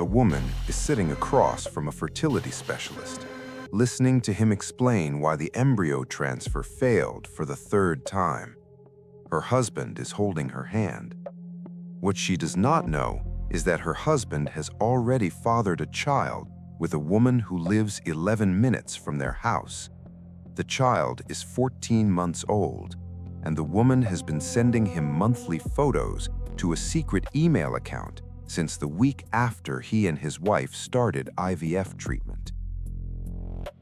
woman is sitting across from a fertility specialist, listening to him explain why the embryo transfer failed for the third time. Her husband is holding her hand. What she does not know is that her husband has already fathered a child with a woman who lives 11 minutes from their house. The child is 14 months old, and the woman has been sending him monthly photos to a secret email account since the week after he and his wife started IVF treatment.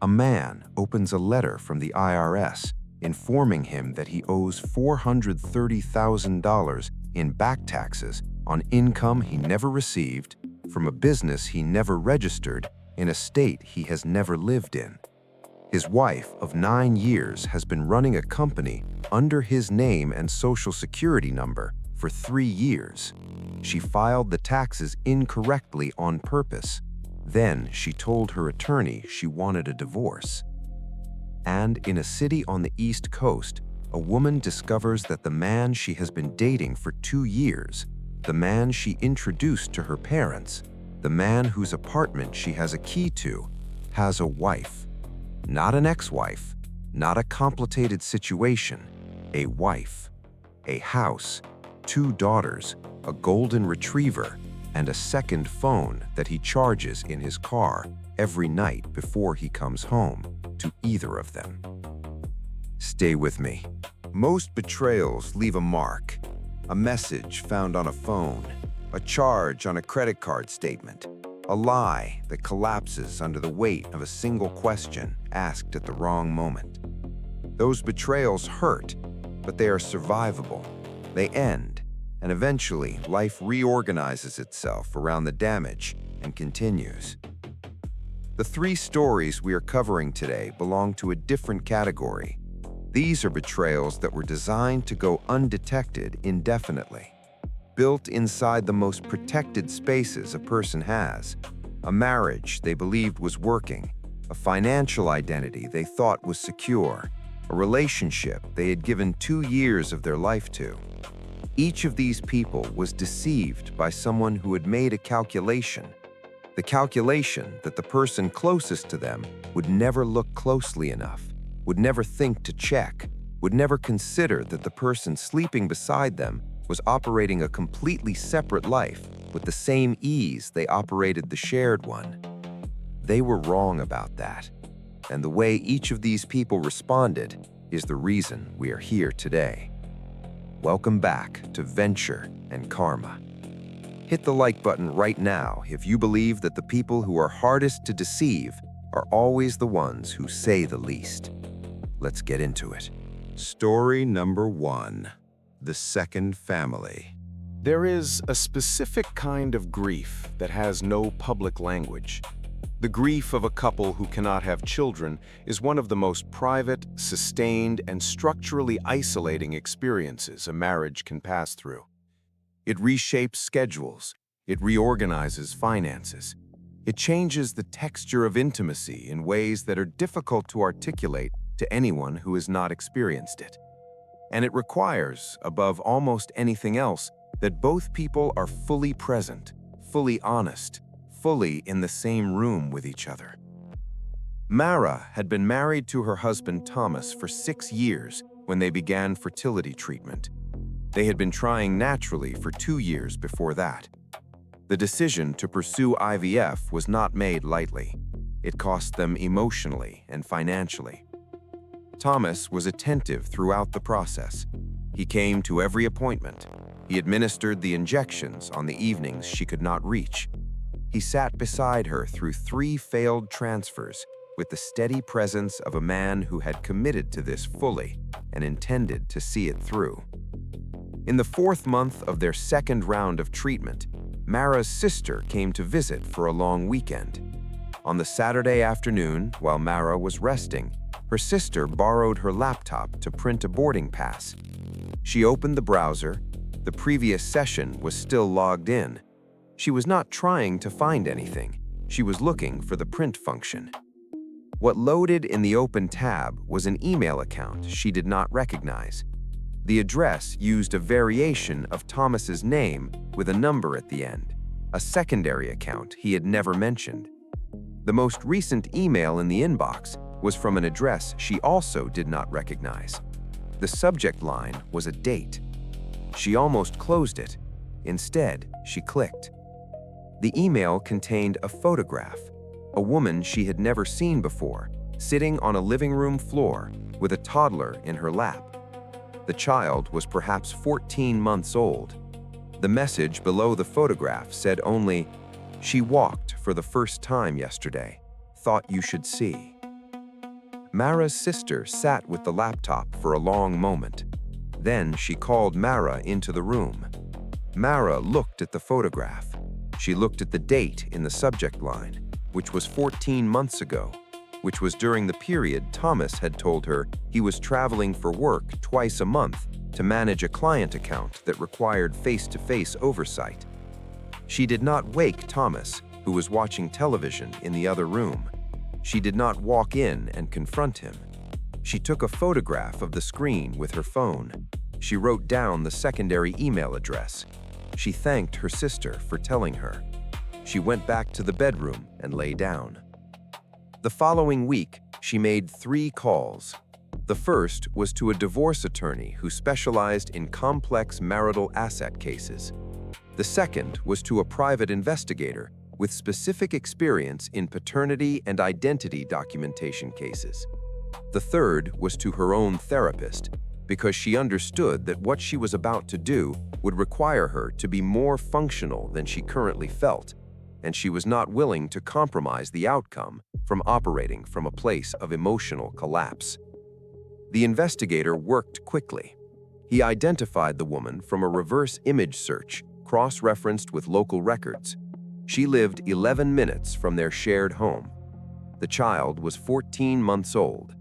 A man opens a letter from the IRS informing him that he owes $430,000 in back taxes on income he never received from a business he never registered in a state he has never lived in. His wife of 9 years has been running a company under his name and social security number for 3 years. She filed the taxes incorrectly on purpose. Then she told her attorney she wanted a divorce. And in a city on the East Coast, a woman discovers that the man she has been dating for 2 years, the man she introduced to her parents, the man whose apartment she has a key to, has a wife. Not an ex-wife, not a complicated situation, a wife, a house, 2 daughters, a golden retriever, and a second phone that he charges in his car every night before he comes home to either of them. Stay with me. Most betrayals leave a mark, a message found on a phone, a charge on a credit card statement, a lie that collapses under the weight of a single question asked at the wrong moment. Those betrayals hurt, but they are survivable. They end, and eventually life reorganizes itself around the damage and continues. The 3 stories we are covering today belong to a different category. These are betrayals that were designed to go undetected indefinitely. Built inside the most protected spaces a person has, a marriage they believed was working, a financial identity they thought was secure, a relationship they had given 2 years of their life to. Each of these people was deceived by someone who had made a calculation, the calculation that the person closest to them would never look closely enough, would never think to check, would never consider that the person sleeping beside them was operating a completely separate life with the same ease they operated the shared one. They were wrong about that, and the way each of these people responded is the reason we are here today. Welcome back to Venture and Karma. Hit the like button right now if you believe that the people who are hardest to deceive are always the ones who say the least. Let's get into it. Story number 1. The second family. There is a specific kind of grief that has no public language. The grief of a couple who cannot have children is one of the most private, sustained, and structurally isolating experiences a marriage can pass through. It reshapes schedules. It reorganizes finances. It changes the texture of intimacy in ways that are difficult to articulate to anyone who has not experienced it. And it requires, above almost anything else, that both people are fully present, fully honest, fully in the same room with each other. Mara had been married to her husband Thomas for 6 years when they began fertility treatment. They had been trying naturally for 2 years before that. The decision to pursue IVF was not made lightly. It cost them emotionally and financially. Thomas was attentive throughout the process. He came to every appointment. He administered the injections on the evenings she could not reach. He sat beside her through 3 failed transfers with the steady presence of a man who had committed to this fully and intended to see it through. In the 4th month of their second round of treatment, Mara's sister came to visit for a long weekend. On the Saturday afternoon, while Mara was resting, her sister borrowed her laptop to print a boarding pass. She opened the browser. The previous session was still logged in. She was not trying to find anything. She was looking for the print function. What loaded in the open tab was an email account she did not recognize. The address used a variation of Thomas's name with a number at the end. a secondary account he had never mentioned. The most recent email in the inbox was from an address she also did not recognize. The subject line was a date. She almost closed it. Instead, she clicked. The email contained a photograph, a woman she had never seen before, sitting on a living room floor with a toddler in her lap. The child was perhaps 14 months old. The message below the photograph said only, "She walked for the first time yesterday. Thought you should see." Mara's sister sat with the laptop for a long moment. Then she called Mara into the room. Mara looked at the photograph. She looked at the date in the subject line, which was 14 months ago, which was during the period Thomas had told her he was traveling for work twice a month to manage a client account that required face-to-face oversight. She did not wake Thomas, who was watching television in the other room. She did not walk in and confront him. She took a photograph of the screen with her phone. She wrote down the secondary email address. She thanked her sister for telling her. She went back to the bedroom and lay down. The following week, she made 3 calls. The first was to a divorce attorney who specialized in complex marital asset cases. The second was to a private investigator with specific experience in paternity and identity documentation cases. The third was to her own therapist, because she understood that what she was about to do would require her to be more functional than she currently felt, and she was not willing to compromise the outcome from operating from a place of emotional collapse. The investigator worked quickly. He identified the woman from a reverse image search, cross-referenced with local records. She lived 11 minutes from their shared home. The child was 14 months old.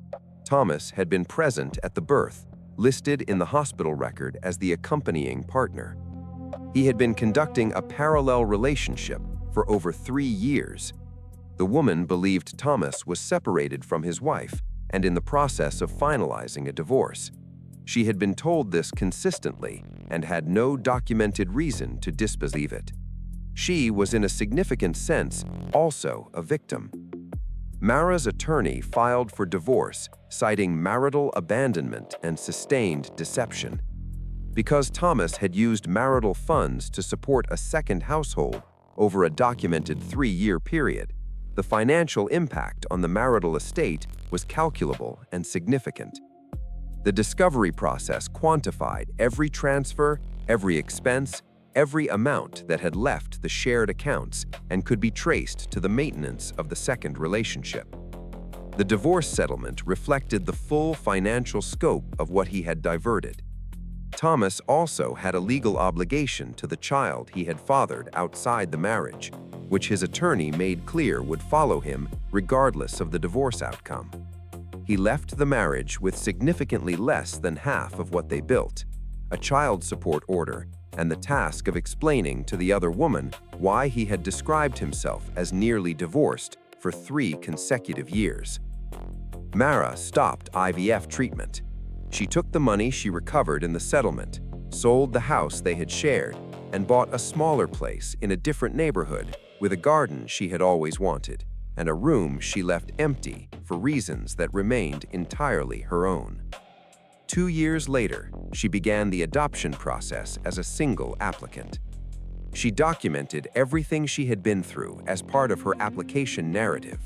Thomas had been present at the birth, listed in the hospital record as the accompanying partner. He had been conducting a parallel relationship for over 3 years. The woman believed Thomas was separated from his wife and in the process of finalizing a divorce. She had been told this consistently and had no documented reason to disbelieve it. She was in a significant sense also a victim. Mara's attorney filed for divorce, citing marital abandonment and sustained deception. Because Thomas had used marital funds to support a second household over a documented 3-year period, the financial impact on the marital estate was calculable and significant. The discovery process quantified every transfer, every expense, every amount that had left the shared accounts and could be traced to the maintenance of the second relationship. The divorce settlement reflected the full financial scope of what he had diverted. Thomas also had a legal obligation to the child he had fathered outside the marriage, which his attorney made clear would follow him regardless of the divorce outcome. He left the marriage with significantly less than half of what they built, a child support order, and the task of explaining to the other woman why he had described himself as nearly divorced for 3 consecutive years. Mara stopped IVF treatment. She took the money she recovered in the settlement, sold the house they had shared, and bought a smaller place in a different neighborhood with a garden she had always wanted, and a room she left empty for reasons that remained entirely her own. 2 years later, she began the adoption process as a single applicant. She documented everything she had been through as part of her application narrative.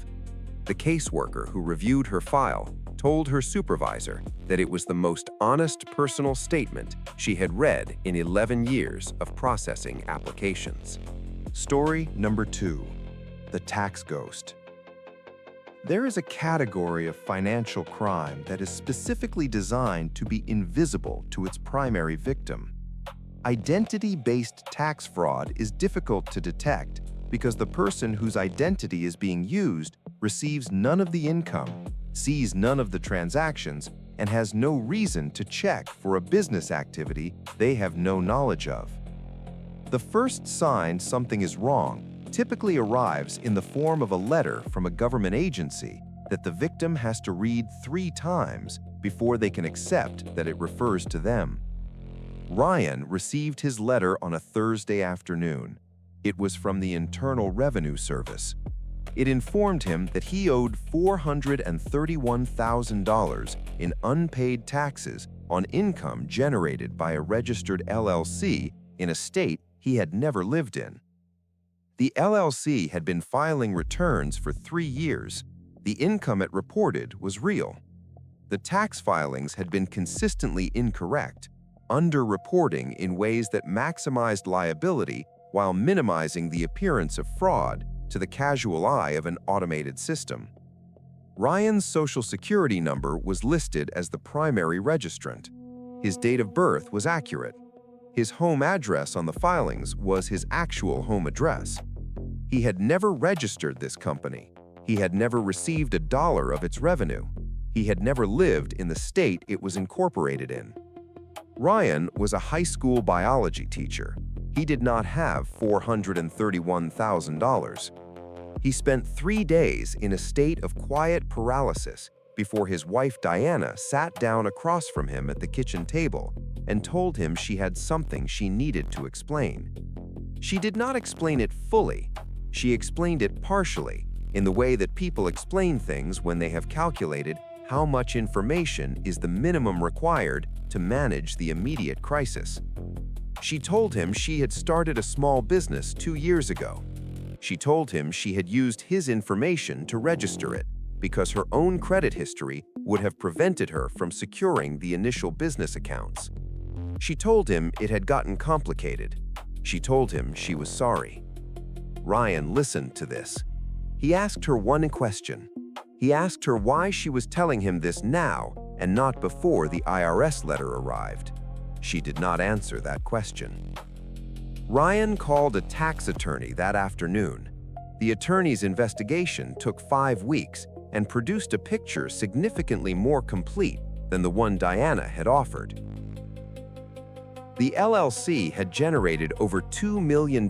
The caseworker who reviewed her file told her supervisor that it was the most honest personal statement she had read in 11 years of processing applications. Story number 2: The Tax Ghost. There is a category of financial crime that is specifically designed to be invisible to its primary victim. Identity-based tax fraud is difficult to detect because the person whose identity is being used receives none of the income, sees none of the transactions, and has no reason to check for a business activity they have no knowledge of. The first sign something is wrong typically arrives in the form of a letter from a government agency that the victim has to read 3 times before they can accept that it refers to them. Ryan received his letter on a Thursday afternoon. It was from the Internal Revenue Service. It informed him that he owed $431,000 in unpaid taxes on income generated by a registered LLC in a state he had never lived in. The LLC had been filing returns for 3 years. The income it reported was real. The tax filings had been consistently incorrect, underreporting in ways that maximized liability while minimizing the appearance of fraud to the casual eye of an automated system. Ryan's Social Security number was listed as the primary registrant. His date of birth was accurate. His home address on the filings was his actual home address. He had never registered this company. He had never received a dollar of its revenue. He had never lived in the state it was incorporated in. Ryan was a high school biology teacher. He did not have $431,000. He spent 3 days in a state of quiet paralysis before his wife Diana sat down across from him at the kitchen table and told him she had something she needed to explain. She did not explain it fully. She explained it partially, in the way that people explain things when they have calculated how much information is the minimum required to manage the immediate crisis. She told him she had started a small business 2 years ago. She told him she had used his information to register it because her own credit history would have prevented her from securing the initial business accounts. She told him it had gotten complicated. She told him she was sorry. Ryan listened to this. He asked her one question. He asked her why she was telling him this now and not before the IRS letter arrived. She did not answer that question. Ryan called a tax attorney that afternoon. The attorney's investigation took 5 weeks and produced a picture significantly more complete than the one Diana had offered. The LLC had generated over $2 million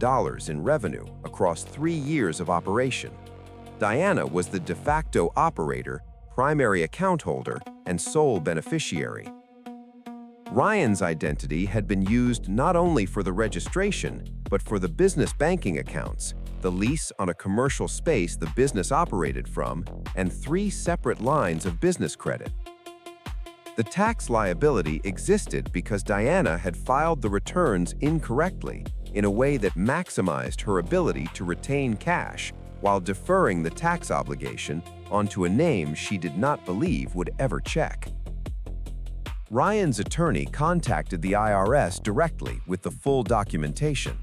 in revenue across 3 years of operation. Diana was the de facto operator, primary account holder, and sole beneficiary. Ryan's identity had been used not only for the registration, but for the business banking accounts, the lease on a commercial space the business operated from, and 3 separate lines of business credit. The tax liability existed because Diana had filed the returns incorrectly in a way that maximized her ability to retain cash while deferring the tax obligation onto a name she did not believe would ever check. Ryan's attorney contacted the IRS directly with the full documentation.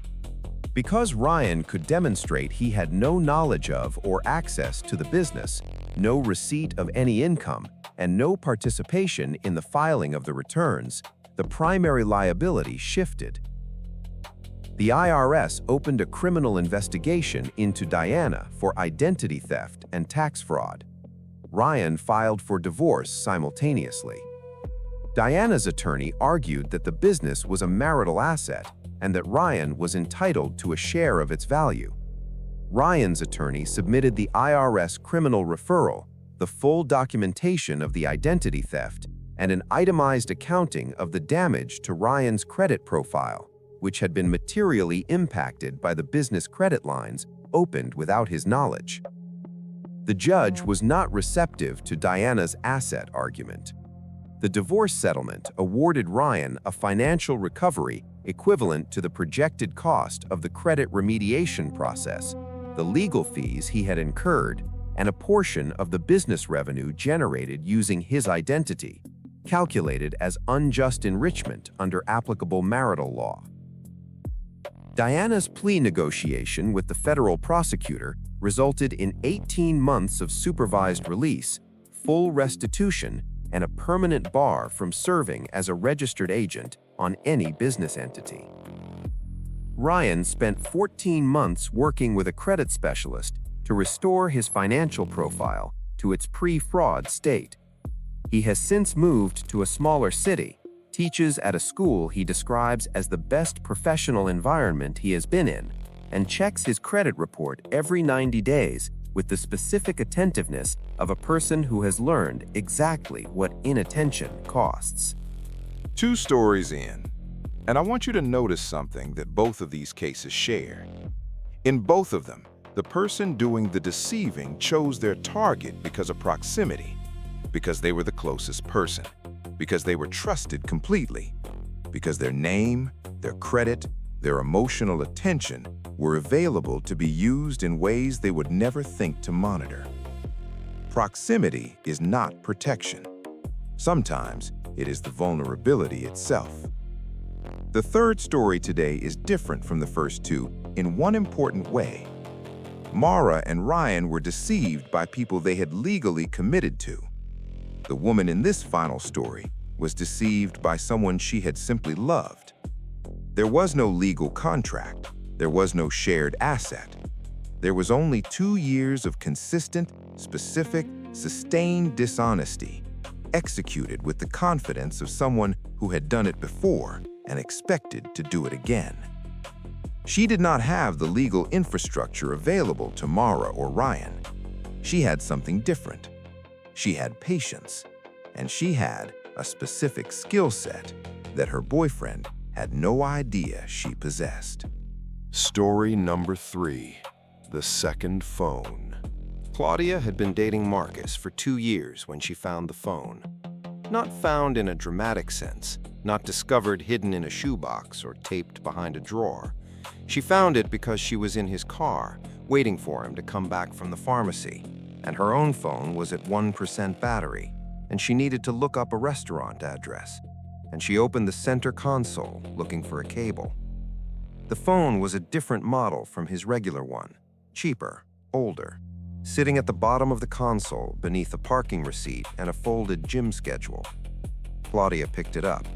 Because Ryan could demonstrate he had no knowledge of or access to the business, no receipt of any income, and no participation in the filing of the returns, the primary liability shifted. The IRS opened a criminal investigation into Diana for identity theft and tax fraud. Ryan filed for divorce simultaneously. Diana's attorney argued that the business was a marital asset and that Ryan was entitled to a share of its value. Ryan's attorney submitted the IRS criminal referral, the full documentation of the identity theft, and an itemized accounting of the damage to Ryan's credit profile, which had been materially impacted by the business credit lines opened without his knowledge. The judge was not receptive to Diana's asset argument. The divorce settlement awarded Ryan a financial recovery equivalent to the projected cost of the credit remediation process, the legal fees he had incurred, and a portion of the business revenue generated using his identity, calculated as unjust enrichment under applicable marital law. Diana's plea negotiation with the federal prosecutor resulted in 18 months of supervised release, full restitution, and a permanent bar from serving as a registered agent on any business entity. Ryan spent 14 months working with a credit specialist to restore his financial profile to its pre-fraud state. He has since moved to a smaller city, teaches at a school he describes as the best professional environment he has been in, and checks his credit report every 90 days with the specific attentiveness of a person who has learned exactly what inattention costs. 2 stories in, and I want you to notice something that both of these cases share. In both of them, the person doing the deceiving chose their target because of proximity, because they were the closest person, because they were trusted completely, because their name, their credit, their emotional attention were available to be used in ways they would never think to monitor. Proximity is not protection. Sometimes it is the vulnerability itself. The third story today is different from the first two in one important way. Mara and Ryan were deceived by people they had legally committed to. The woman in this final story was deceived by someone she had simply loved. There was no legal contract. There was no shared asset. There was only 2 years of consistent, specific, sustained dishonesty, executed with the confidence of someone who had done it before and expected to do it again. She did not have the legal infrastructure available to Mara or Ryan. She had something different. She had patience, and she had a specific skill set that her boyfriend had no idea she possessed. Story number 3, the second phone. Claudia had been dating Marcus for 2 years when she found the phone. Not found in a dramatic sense, not discovered hidden in a shoebox or taped behind a drawer. She found it because she was in his car, waiting for him to come back from the pharmacy, and her own phone was at 1% battery, and she needed to look up a restaurant address, and she opened the center console looking for a cable. The phone was a different model from his regular one, cheaper, older, sitting at the bottom of the console beneath a parking receipt and a folded gym schedule. Claudia picked it up.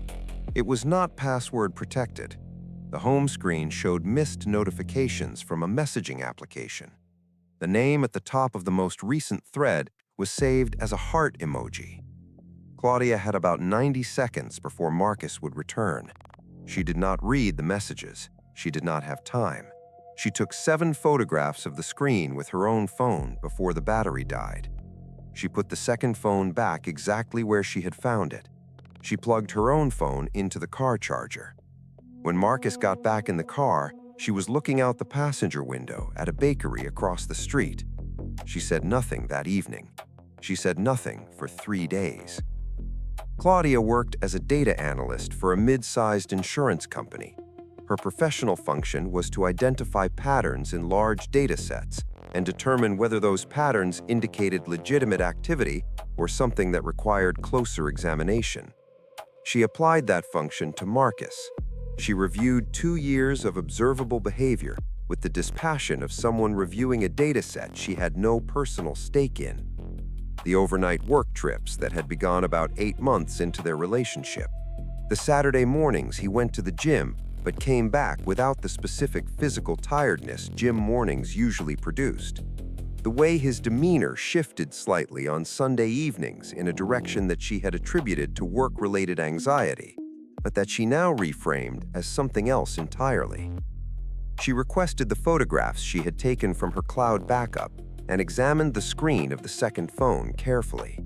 It was not password protected. The home screen showed missed notifications from a messaging application. The name at the top of the most recent thread was saved as a heart emoji. Claudia had about 90 seconds before Marcus would return. She did not read the messages. She did not have time. She took 7 photographs of the screen with her own phone before the battery died. She put the second phone back exactly where she had found it. She plugged her own phone into the car charger. When Marcus got back in the car, she was looking out the passenger window at a bakery across the street. She said nothing that evening. She said nothing for 3 days. Claudia worked as a data analyst for a mid-sized insurance company. Her professional function was to identify patterns in large data sets and determine whether those patterns indicated legitimate activity or something that required closer examination. She applied that function to Marcus. She reviewed 2 years of observable behavior with the dispassion of someone reviewing a dataset she had no personal stake in. The overnight work trips that had begun about 8 months into their relationship. The Saturday mornings he went to the gym but came back without the specific physical tiredness gym mornings usually produced. The way his demeanor shifted slightly on Sunday evenings in a direction that she had attributed to work-related anxiety, but that she now reframed as something else entirely. She requested the photographs she had taken from her cloud backup and examined the screen of the second phone carefully.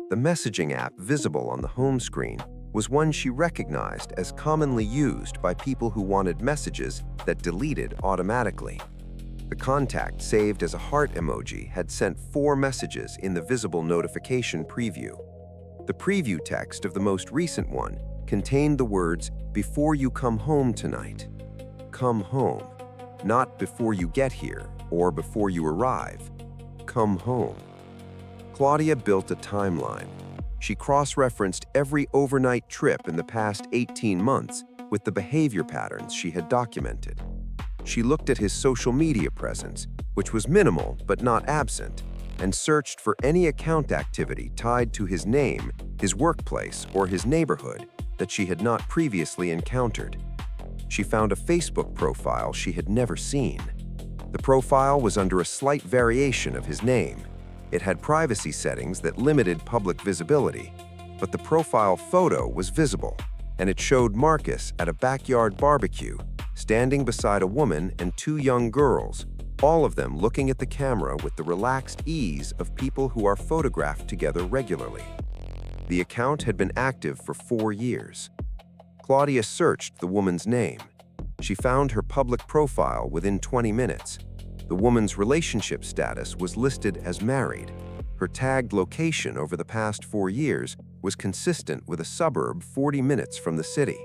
The messaging app visible on the home screen was one she recognized as commonly used by people who wanted messages that deleted automatically. The contact saved as a heart emoji had sent 4 messages in the visible notification preview. The preview text of the most recent one contained the words, "Before you come home tonight." Come home, not before you get here or before you arrive. Come home. Claudia built a timeline. She cross-referenced every overnight trip in the past 18 months with the behavior patterns she had documented. She looked at his social media presence, which was minimal but not absent, and searched for any account activity tied to his name, his workplace, or his neighborhood that she had not previously encountered. She found a Facebook profile she had never seen. The profile was under a slight variation of his name. It had privacy settings that limited public visibility, but the profile photo was visible, and it showed Marcus at a backyard barbecue, standing beside a woman and 2 young girls, all of them looking at the camera with the relaxed ease of people who are photographed together regularly. The account had been active for 4 years. Claudia searched the woman's name. She found her public profile within 20 minutes. The woman's relationship status was listed as married. Her tagged location over the past 4 years was consistent with a suburb 40 minutes from the city.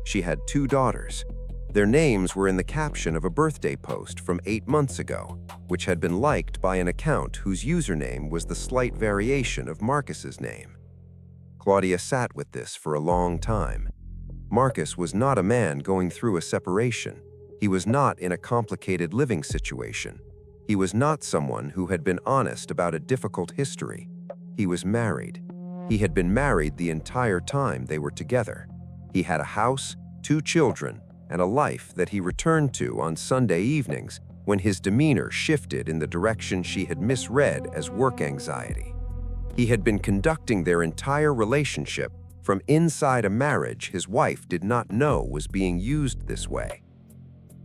She had 2 daughters. Their names were in the caption of a birthday post from 8 months ago, which had been liked by an account whose username was the slight variation of Marcus's name. Claudia sat with this for a long time. Marcus was not a man going through a separation. He was not in a complicated living situation. He was not someone who had been honest about a difficult history. He was married. He had been married the entire time they were together. He had a house, 2 children, and a life that he returned to on Sunday evenings when his demeanor shifted in the direction she had misread as work anxiety. He had been conducting their entire relationship from inside a marriage his wife did not know was being used this way.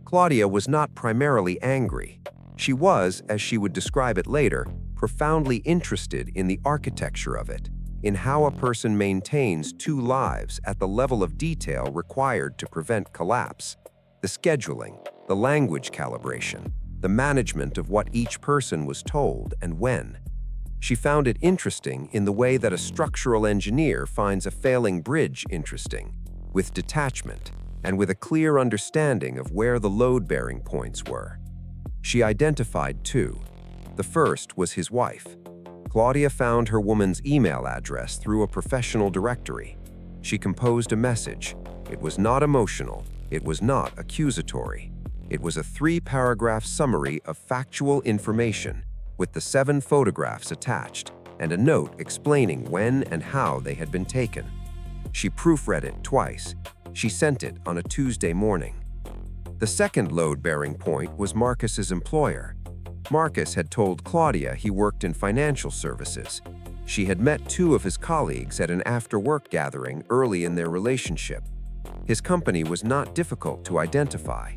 Claudia was not primarily angry. She was, as she would describe it later, profoundly interested in the architecture of it, in how a person maintains 2 lives at the level of detail required to prevent collapse, the scheduling, the language calibration, the management of what each person was told and when. She found it interesting in the way that a structural engineer finds a failing bridge interesting, with detachment and with a clear understanding of where the load-bearing points were. She identified 2. The first was his wife. Claudia found her woman's email address through a professional directory. She composed a message. It was not emotional. It was not accusatory. It was a 3-paragraph summary of factual information with the 7 photographs attached and a note explaining when and how they had been taken. She proofread it twice. She sent it on a Tuesday morning. The second load-bearing point was Marcus's employer. Marcus had told Claudia he worked in financial services. She had met 2 of his colleagues at an after-work gathering early in their relationship. His company was not difficult to identify.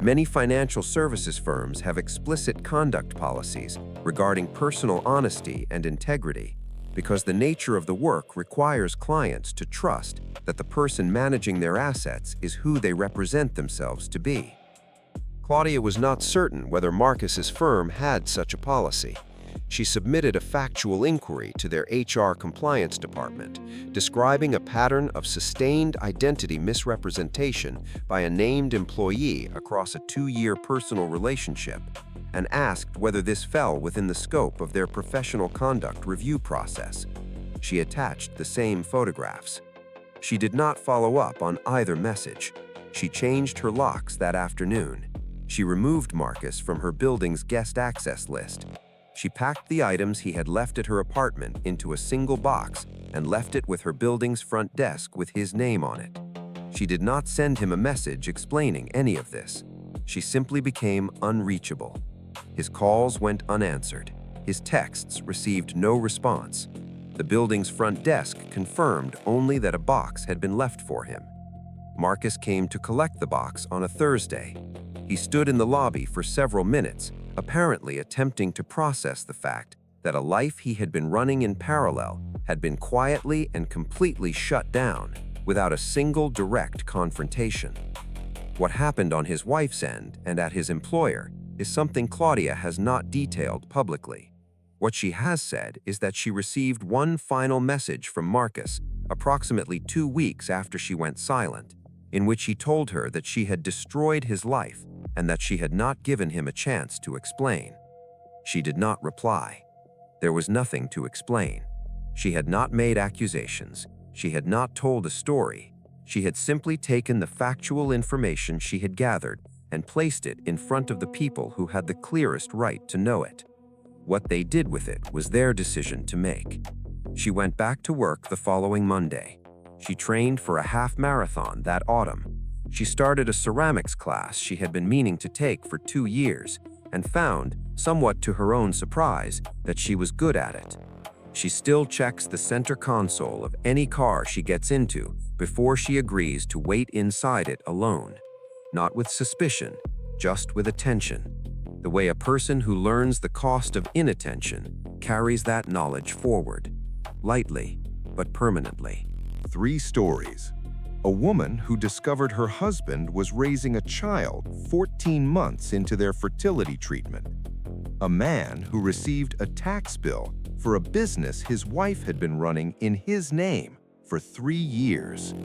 Many financial services firms have explicit conduct policies regarding personal honesty and integrity because the nature of the work requires clients to trust that the person managing their assets is who they represent themselves to be. Claudia was not certain whether Marcus's firm had such a policy. She submitted a factual inquiry to their HR compliance department, describing a pattern of sustained identity misrepresentation by a named employee across a 2-year personal relationship, and asked whether this fell within the scope of their professional conduct review process. She attached the same photographs. She did not follow up on either message. She changed her locks that afternoon. She removed Marcus from her building's guest access list. She packed the items he had left at her apartment into a single box and left it with her building's front desk with his name on it. She did not send him a message explaining any of this. She simply became unreachable. His calls went unanswered. His texts received no response. The building's front desk confirmed only that a box had been left for him. Marcus came to collect the box on a Thursday. He stood in the lobby for several minutes, apparently attempting to process the fact that a life he had been running in parallel had been quietly and completely shut down without a single direct confrontation. What happened on his wife's end and at his employer is something Claudia has not detailed publicly. What she has said is that she received one final message from Marcus approximately 2 weeks after she went silent, in which he told her that she had destroyed his life and that she had not given him a chance to explain. She did not reply. There was nothing to explain. She had not made accusations. She had not told a story. She had simply taken the factual information she had gathered and placed it in front of the people who had the clearest right to know it. What they did with it was their decision to make. She went back to work the following Monday. She trained for a half marathon that autumn. She started a ceramics class she had been meaning to take for 2 years and found, somewhat to her own surprise, that she was good at it. She still checks the center console of any car she gets into before she agrees to wait inside it alone. Not with suspicion, just with attention. The way a person who learns the cost of inattention carries that knowledge forward, lightly but permanently. 3 stories, A woman who discovered her husband was raising a child 14 months into their fertility treatment. A man who received a tax bill for a business his wife had been running in his name for 3 years.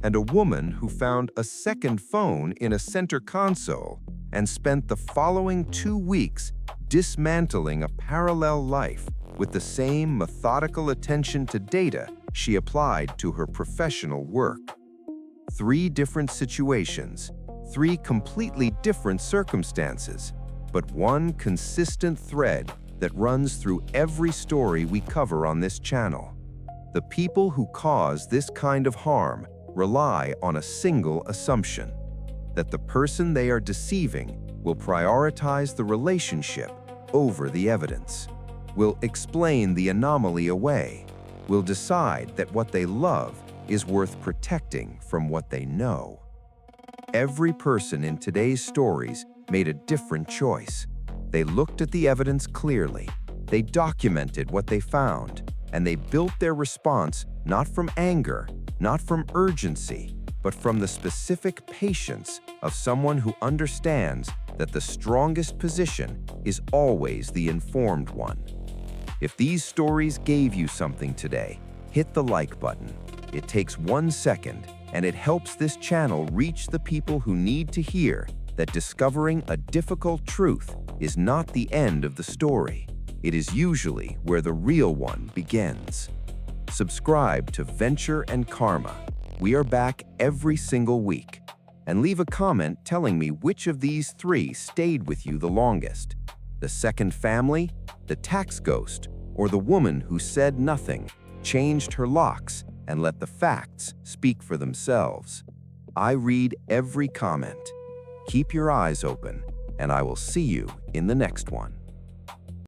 And a woman who found a second phone in a center console and spent the following 2 weeks dismantling a parallel life with the same methodical attention to data she applied to her professional work. 3 different situations, 3 completely different circumstances, but one consistent thread that runs through every story we cover on this channel. The people who cause this kind of harm rely on a single assumption, that the person they are deceiving will prioritize the relationship over the evidence, will explain the anomaly away, will decide that what they love is worth protecting from what they know. Every person in today's stories made a different choice. They looked at the evidence clearly, they documented what they found, and they built their response not from anger, not from urgency, but from the specific patience of someone who understands that the strongest position is always the informed one. If these stories gave you something today, hit the like button. It takes 1 second, and it helps this channel reach the people who need to hear that discovering a difficult truth is not the end of the story. It is usually where the real one begins. Subscribe to Venture and Karma. We are back every single week. And leave a comment telling me which of these 3 stayed with you the longest: the second family, the tax ghost, or the woman who said nothing, changed her locks, and let the facts speak for themselves. I read every comment. Keep your eyes open, and I will see you in the next one.